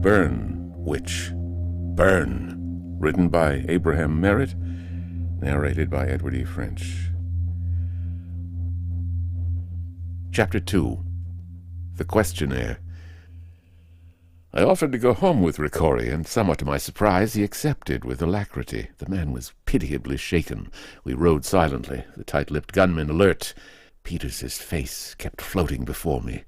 Burn, Witch, Burn. Written by Abraham Merritt, narrated by Edward E. French. Chapter 2. The Questionnaire. I offered to go home with Ricori, and somewhat to my surprise, he accepted with alacrity. The man was pitiably shaken. We rode silently, the tight-lipped gunman alert. Peters's face kept floating before me.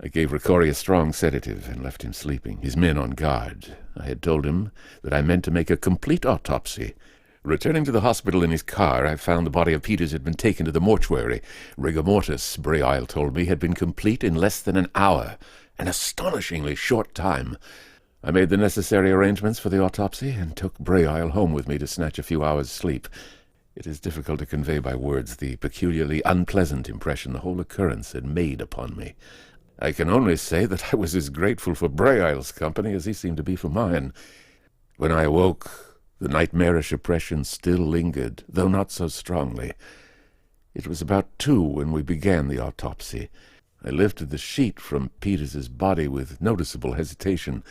I gave Ricori a strong sedative and left him sleeping, his men on guard. I had told him that I meant to make a complete autopsy. Returning to the hospital in his car, I found the body of Peters had been taken to the mortuary. Rigor mortis, Braille told me, had been complete in less than an hour, an astonishingly short time. I made the necessary arrangements for the autopsy and took Braille home with me to snatch a few hours' sleep. It is difficult to convey by words the peculiarly unpleasant impression the whole occurrence had made upon me. I can only say that I was as grateful for Braille's company as he seemed to be for mine. When I awoke, the nightmarish oppression still lingered, though not so strongly. It was about 2 when we began the autopsy. I lifted the sheet from Peters's body with noticeable hesitation.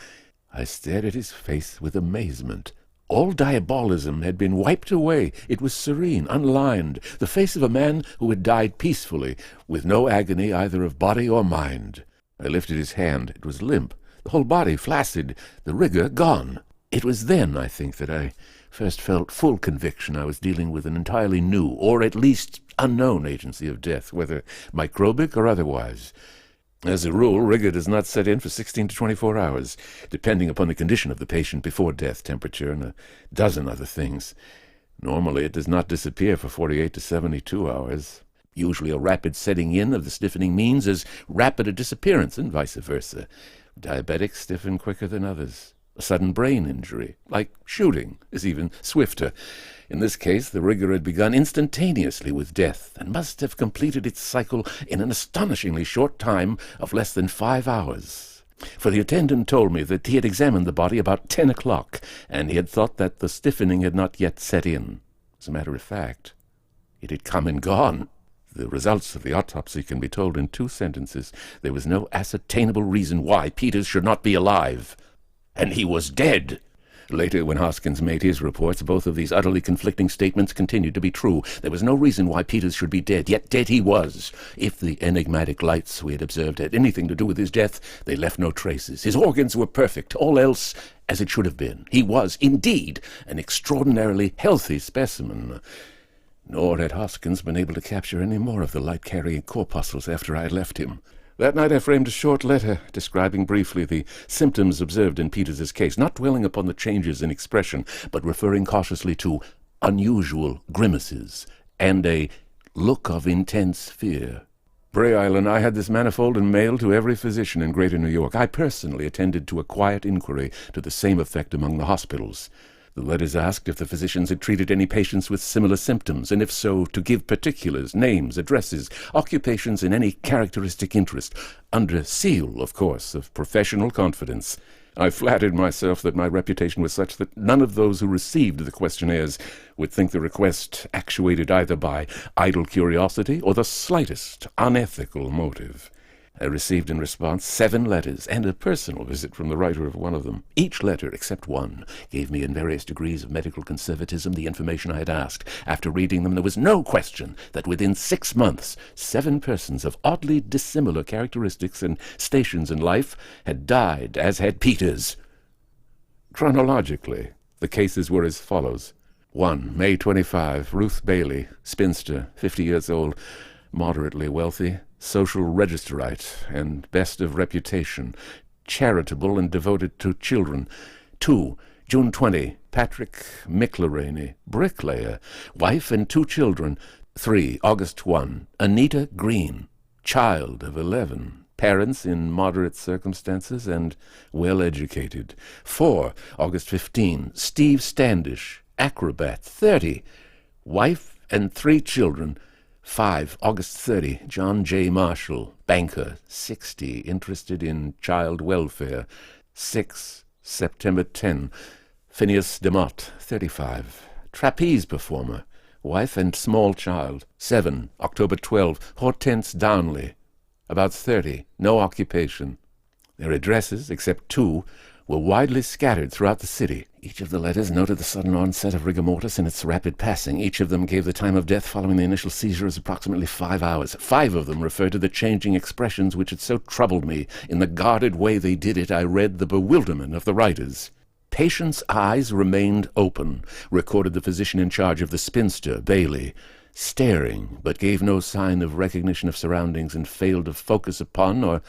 I stared at his face with amazement. All diabolism had been wiped away. It was serene, unlined, the face of a man who had died peacefully, with no agony either of body or mind. I lifted his hand. It was limp, the whole body flaccid, the rigor gone. It was then, I think, that I first felt full conviction I was dealing with an entirely new, or at least unknown agency of death, whether microbic or otherwise. As a rule, rigor does not set in for 16 to 24 hours, depending upon the condition of the patient before death, temperature, and a dozen other things. Normally, it does not disappear for 48 to 72 hours. Usually a rapid setting in of the stiffening means as rapid a disappearance, and vice versa. Diabetics stiffen quicker than others. A sudden brain injury, like shooting, is even swifter. In this case, the rigor had begun instantaneously with death, and must have completed its cycle in an astonishingly short time of less than 5 hours. For the attendant told me that he had examined the body about 10 o'clock, and he had thought that the stiffening had not yet set in. As a matter of fact, it had come and gone. The results of the autopsy can be told in 2 sentences. There was no ascertainable reason why Peters should not be alive. And he was dead. Later, when Hoskins made his reports, both of these utterly conflicting statements continued to be true. There was no reason why Peters should be dead, yet dead he was. If the enigmatic lights we had observed had anything to do with his death, they left no traces. His organs were perfect, all else as it should have been. He was, indeed, an extraordinarily healthy specimen. Nor had Hoskins been able to capture any more of the light-carrying corpuscles after I had left him. That night I framed a short letter describing briefly the symptoms observed in Peters's case, not dwelling upon the changes in expression, but referring cautiously to unusual grimaces and a look of intense fear. Braille and I had this manifold and mailed to every physician in Greater New York. I personally attended to a quiet inquiry to the same effect among the hospitals. The letters asked if the physicians had treated any patients with similar symptoms, and if so, to give particulars, names, addresses, occupations, and any characteristic interest, under seal, of course, of professional confidence. I flattered myself that my reputation was such that none of those who received the questionnaires would think the request actuated either by idle curiosity or the slightest unethical motive. I received in response 7 letters and a personal visit from the writer of one of them. Each letter, except one, gave me in various degrees of medical conservatism the information I had asked. After reading them, there was no question that within 6 months, 7 persons of oddly dissimilar characteristics and stations in life had died, as had Peters. Chronologically, the cases were as follows. 1. May 25, Ruth Bailey, spinster, 50 years old, moderately wealthy, social registerite, and best of reputation, charitable and devoted to children. 2. June 20, Patrick McLeraney, bricklayer, wife and 2 children. 3. August 1, Anita Green, child of 11, parents in moderate circumstances and well-educated. 4. August 15, Steve Standish, acrobat, 30, wife and 3 children. 5. August 30, John J. Marshall, banker, 60, interested in child welfare. 6. September 10, Phineas DeMott, 35, trapeze performer, wife and small child. 7. October 12, Hortense Downley, about 30, no occupation. Their addresses, except 2, were widely scattered throughout the city. Each of the letters noted the sudden onset of rigor mortis and its rapid passing. Each of them gave the time of death following the initial seizure as approximately 5 hours. 5 of them referred to the changing expressions which had so troubled me. In the guarded way they did it, I read the bewilderment of the writers. Patient's eyes remained open, recorded the physician in charge of the spinster, Bailey, staring, but gave no sign of recognition of surroundings and failed to focus upon or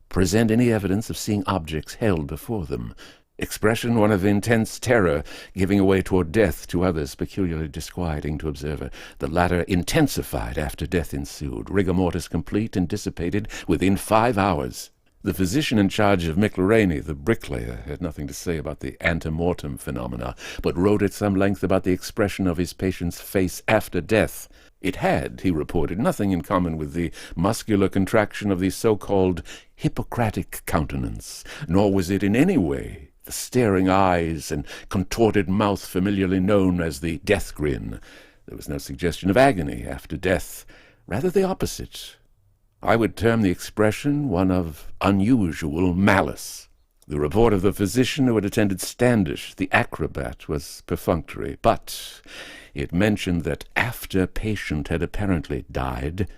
present any evidence of seeing objects held before them. Expression one of intense terror, giving away toward death to others, peculiarly disquieting to observer. The latter intensified after death ensued, rigor mortis complete and dissipated within 5 hours. The physician in charge of McLauraney, the bricklayer, had nothing to say about the antemortem phenomena, but wrote at some length about the expression of his patient's face after death. It had, he reported, nothing in common with the muscular contraction of the so-called Hippocratic countenance, nor was it in any way the staring eyes and contorted mouth familiarly known as the death grin. There was no suggestion of agony after death, rather the opposite. I would term the expression one of unusual malice. The report of the physician who had attended Standish, the acrobat, was perfunctory, but it mentioned that after patient had apparently died,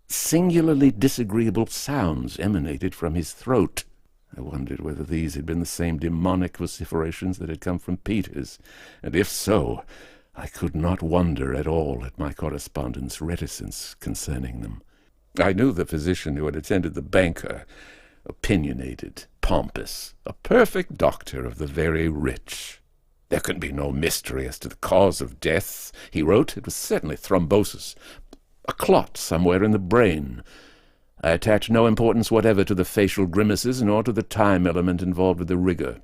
singularly disagreeable sounds emanated from his throat. I wondered whether these had been the same demonic vociferations that had come from Peters, and if so, I could not wonder at all at my correspondent's reticence concerning them. I knew the physician who had attended the banker, opinionated, pompous, a perfect doctor of the very rich. There could be no mystery as to the cause of death, he wrote. It was certainly thrombosis, a clot somewhere in the brain. I attached no importance whatever to the facial grimaces, nor to the time element involved with the rigor.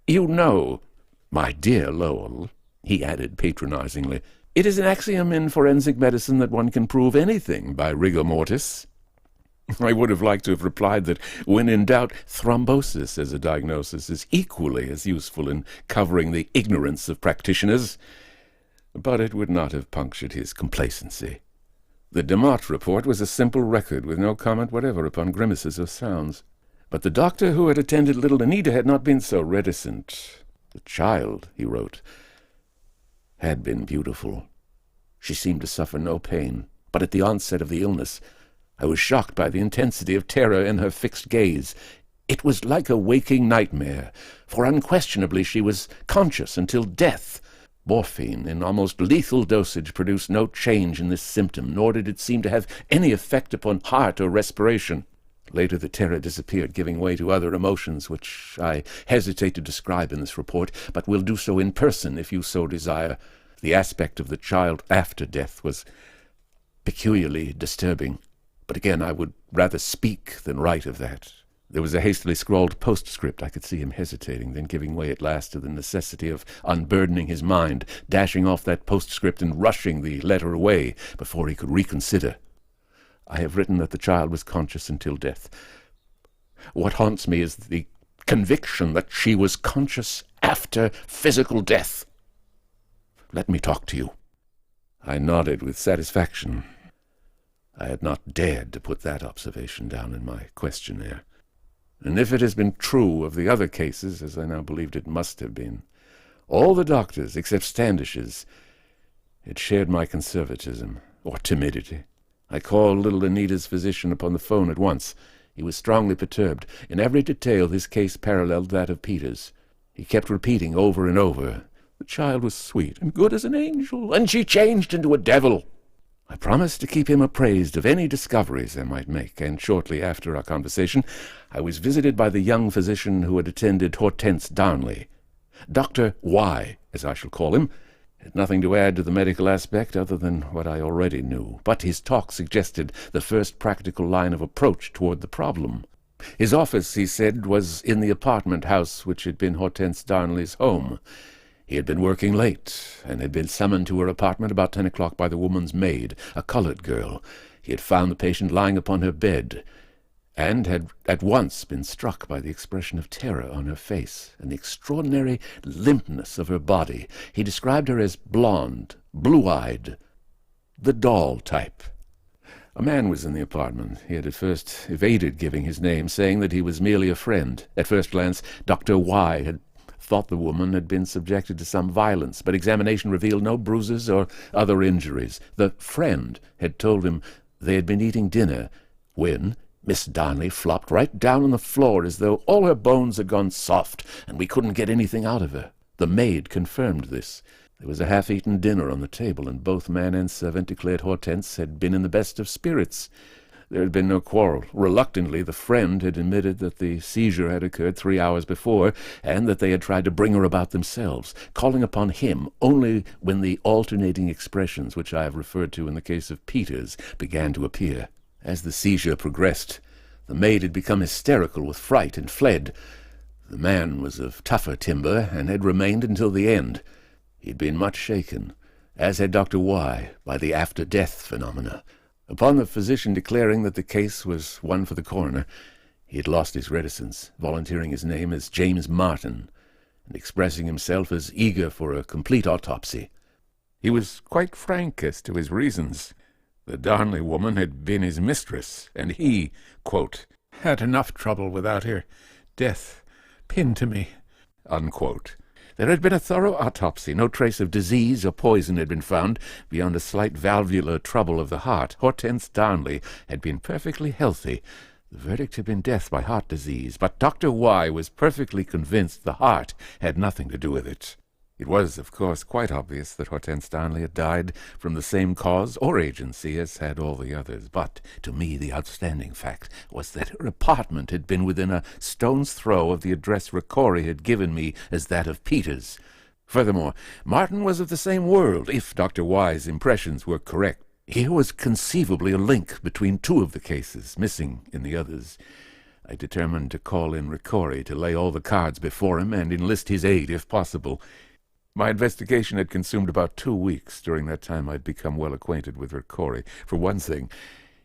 You know, my dear Lowell, he added patronizingly, it is an axiom in forensic medicine that one can prove anything by rigor mortis. I would have liked to have replied that, when in doubt, thrombosis as a diagnosis is equally as useful in covering the ignorance of practitioners, but it would not have punctured his complacency. The Demotte report was a simple record with no comment whatever upon grimaces or sounds. But the doctor who had attended little Anita had not been so reticent. The child, he wrote, had been beautiful. She seemed to suffer no pain, but at the onset of the illness, I was shocked by the intensity of terror in her fixed gaze. It was like a waking nightmare, for unquestionably she was conscious until death. Morphine in almost lethal dosage produced no change in this symptom, nor did it seem to have any effect upon heart or respiration. Later the terror disappeared, giving way to other emotions, which I hesitate to describe in this report, but will do so in person if you so desire. The aspect of the child after death was peculiarly disturbing, but again I would rather speak than write of that. There was a hastily scrawled postscript. I could see him hesitating, then giving way at last to the necessity of unburdening his mind, dashing off that postscript and rushing the letter away before he could reconsider. I have written that the child was conscious until death. What haunts me is the conviction that she was conscious after physical death. Let me talk to you. I nodded with satisfaction. I had not dared to put that observation down in my questionnaire. And if it has been true of the other cases, as I now believed it must have been, all the doctors, except Standish's, had shared my conservatism, or timidity. I called little Anita's physician upon the phone at once. He was strongly perturbed. In every detail his case paralleled that of Peter's. He kept repeating over and over, the child was sweet and good as an angel, and she changed into a devil. I promised to keep him appraised of any discoveries I might make, and shortly after our conversation I was visited by the young physician who had attended Hortense Darnley. Dr. Y, as I shall call him, had nothing to add to the medical aspect other than what I already knew, but his talk suggested the first practical line of approach toward the problem. His office, he said, was in the apartment house which had been Hortense Darnley's home. He had been working late, and had been summoned to her apartment about 10 o'clock by the woman's maid, a colored girl. He had found the patient lying upon her bed, and had at once been struck by the expression of terror on her face and the extraordinary limpness of her body. He described her as blonde, blue-eyed, the doll type. A man was in the apartment. He had at first evaded giving his name, saying that he was merely a friend. At first glance, Dr. Y had thought the woman had been subjected to some violence, but examination revealed no bruises or other injuries. The friend had told him they had been eating dinner when Miss Darnley flopped right down on the floor as though all her bones had gone soft and we couldn't get anything out of her. The maid confirmed this. There was a half-eaten dinner on the table, and both man and servant declared Hortense had been in the best of spirits. There had been no quarrel. Reluctantly, the friend had admitted that the seizure had occurred 3 hours before, and that they had tried to bring her about themselves, calling upon him only when the alternating expressions which I have referred to in the case of Peters began to appear. As the seizure progressed, the maid had become hysterical with fright and fled. The man was of tougher timber, and had remained until the end. He had been much shaken, as had Dr. Y, by the after-death phenomena. Upon the physician declaring that the case was one for the coroner, he had lost his reticence, volunteering his name as James Martin, and expressing himself as eager for a complete autopsy. He was quite frank as to his reasons. The Darnley woman had been his mistress, and he, quote, had enough trouble without her death pinned to me, unquote. There had been a thorough autopsy. No trace of disease or poison had been found beyond a slight valvular trouble of the heart. Hortense Darnley had been perfectly healthy. The verdict had been death by heart disease, but Dr. Y was perfectly convinced the heart had nothing to do with it. It was, of course, quite obvious that Hortense Darnley had died from the same cause or agency as had all the others, but to me the outstanding fact was that her apartment had been within a stone's throw of the address Ricordi had given me as that of Peters. Furthermore, Martin was of the same world, if Dr. Y's impressions were correct. Here was conceivably a link between two of the cases, missing in the others. I determined to call in Ricordi to lay all the cards before him and enlist his aid if possible. My investigation had consumed about 2 weeks. During that time I'd become well acquainted with Ricordi. For one thing,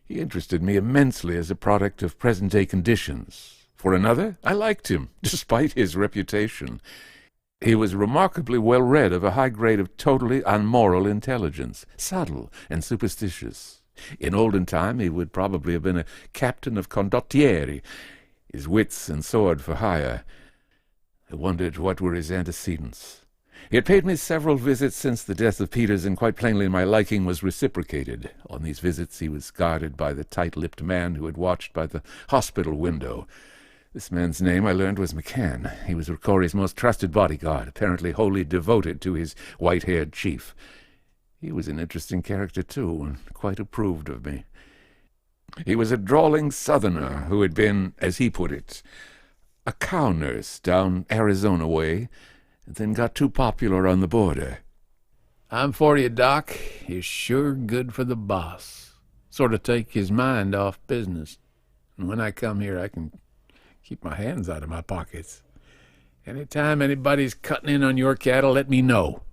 he interested me immensely as a product of present-day conditions. For another, I liked him, despite his reputation. He was remarkably well-read, of a high grade of totally unmoral intelligence, subtle and superstitious. In olden time he would probably have been a captain of condottieri, his wits and sword for hire. I wondered what were his antecedents. He had paid me several visits since the death of Peters, and quite plainly my liking was reciprocated. On these visits he was guarded by the tight-lipped man who had watched by the hospital window. This man's name, I learned, was McCann. He was Ricordi's most trusted bodyguard, apparently wholly devoted to his white-haired chief. He was an interesting character, too, and quite approved of me. He was a drawling southerner who had been, as he put it, a cow nurse down Arizona way, and then got too popular on the border. I'm for you, Doc. He's sure good for the boss. Sort of take his mind off business. And when I come here, I can keep my hands out of my pockets. Any time anybody's cutting in on your cattle, let me know.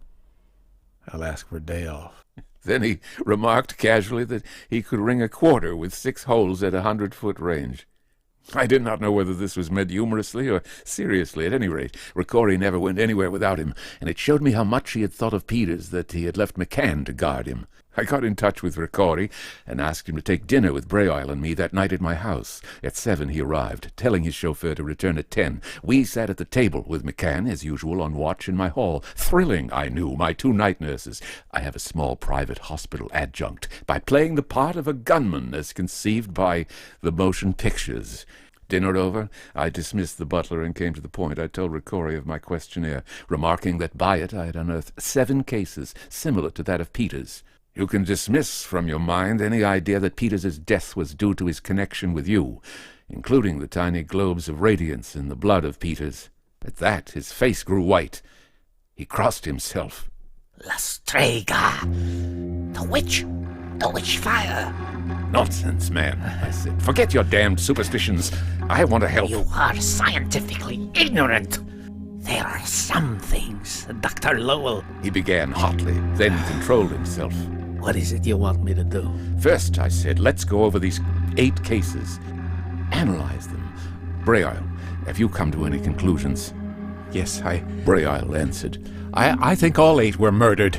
I'll ask for a day off. Then he remarked casually that he could ring a quarter with 6 holes at 100-foot range. I did not know whether this was meant humorously or seriously. At any rate, Ricordi never went anywhere without him, and it showed me how much he had thought of Peters that he had left McCann to guard him. I got in touch with Ricordi and asked him to take dinner with Braille and me that night at my house. At 7 he arrived, telling his chauffeur to return at 10. We sat at the table with McCann, as usual, on watch in my hall. Thrilling, I knew, my 2 night nurses. I have a small private hospital adjunct, by playing the part of a gunman as conceived by the motion pictures. Dinner over, I dismissed the butler and came to the point. I told Ricordi of my questionnaire, remarking that by it I had unearthed 7 cases similar to that of Peters. You can dismiss from your mind any idea that Peters's death was due to his connection with you, including the tiny globes of radiance in the blood of Peters. At that, his face grew white. He crossed himself. La Strega! The witch fire! Nonsense, man, I said. Forget your damned superstitions. I want to help. You are scientifically ignorant. There are some things, Dr. Lowell. He began hotly, then controlled himself. What is it you want me to do? First, I said, let's go over these 8 cases. Analyze them. Braille, have you come to any conclusions? Yes, Braille answered. I think all 8 were murdered.